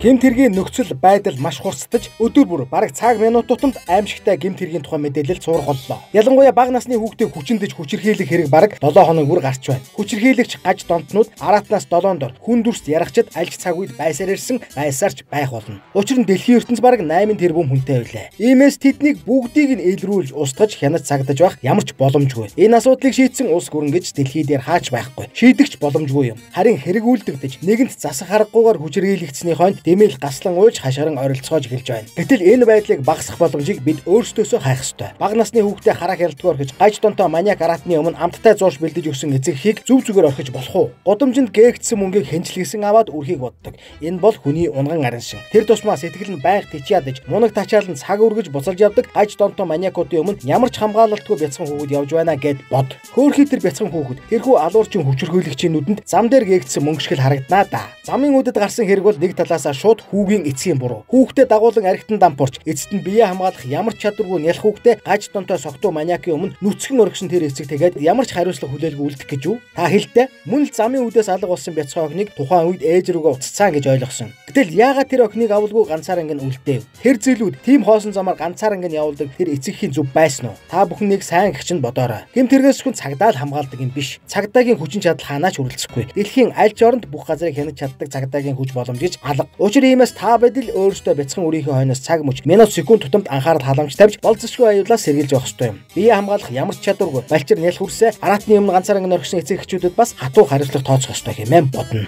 Гэмт хэргийн нөхцөл байдал маш хурцтаж өдөр бүр бараг цаг минут тутамд аимшигтай гэмт хэргийн тухай мэдээлэл цуургаллаа. Ялангуяа бага насны хүүхдийг хүчиндэж хүчирхийлэх хэрэг бараг 7 хоног бүр гарч байна. Хүчирхийлэгч гаж донтнууд 10-наас 7 дор хүн дүрст ярахчад альж цаг үед байсаар ирсэн байсаарч байх болно. Учир нь дэлхийн ертөнц бараг 8 тэрбум хүнтэй байлаа. Иймээс тэднийг бүгдийг нь илрүүлж устгаж хянаж цагдаж байх ямар ч боломжгүй. Энэ асуудлыг шийдсэн улс гүрэн гэж дэлхий дээр хаач байхгүй. Шийдэгч боломжгүй юм. Харин хэрэгүүлдэгдэж нэгэнт засах аргагүйгээр хүчирхийлэгдсэний хойно дэмэл гаслан уйлж хашгиран оролцоож эхэлж байна. Гэтэл энэ байдлыг багасгах боломжийг бид өөрсдөөсөө хайх ёстой. Бага насны хүүхдээ хараа хяналтгүй орхиж гаж донтоо маниак аратны өмнө амттай зууш бэлдэж өгсөн эцэгхийг зүв зүгээр орхиж болох уу? Гудамжинд гээгдсэн мөнгийг хэнчлэгсэн аваад үрхийг боддог. Энэ бол хүний унган арын шин. Тэр тусмаа сэтгэл нь байнга тичиадж, мунаг тачаалан цаг үргэж буцалж явдаг гаж донтоо маниакуудын өмнө ямар ч хамгаалалтгүй бяцхан хүүхэд явж байна гэд бод. Хөөхий тэр бяцхан хүүхэд тэрхүү алуурчин хүчирхийлэгчийн нүдэнд зам дээр гээгдсэн мөнгө шиг харагданаа да. Замын үдэд гарсан хэрэг бол нэг талаас шууд хүүгийн эцгийн буруу. Хүүхдээ дагуулan архитан дампуурч эцэд нь бие хамгаалах ямар ч чадваргүй нялх хүүхдээ гаж донтой согтуу маниакийн өмнө нүцгэн оргишин тэр эцэг тэгээд ямар ч хариуцлага хүлээлгүй үлдэх гэж юу? Та хэлдэ. Мөн л замын үдээс алга болсон бяцхан охиныг тухайн үед ээж рүүгээ уццсан гэж ойлгосон. Гэтэл яагаад тэр охиныг авалгүй ганцаар ангин үлдээв? Тэр зүйлүүд тийм хоосон замаар ганцаар ангин явуулдаг тэр эцэгхийн зүв байсан уу? Та бүхнийг сайн гихчин бодоорой. Гэмт хэрэгээс хүн цагдаа л хамгаалдаг юм биш. Цагдаагийн хүчин чадал ханаач хүрэлцэхгүй. Дэлхийн аль ч оронд бүх газрыг хянаж чаддаг цагдаагийн хүч боломж гэж алга. Учир иймээс та байдал өөрөөсөө бяцхан өрийнхөө хойноос цаг мөч минут секунд тутамд анхаарал халамж тавьж болцсохгүй аюулаас сэргийлж явах ёстой юм. Бие хамгаалах ямар ч чадваргүй балчир нялх хүрсээ аратны өмнө ганцаар ангин орхисон эцэг эхчүүдэд бас хатуу хариуцлага тооцох ёстой хэмээн бодно.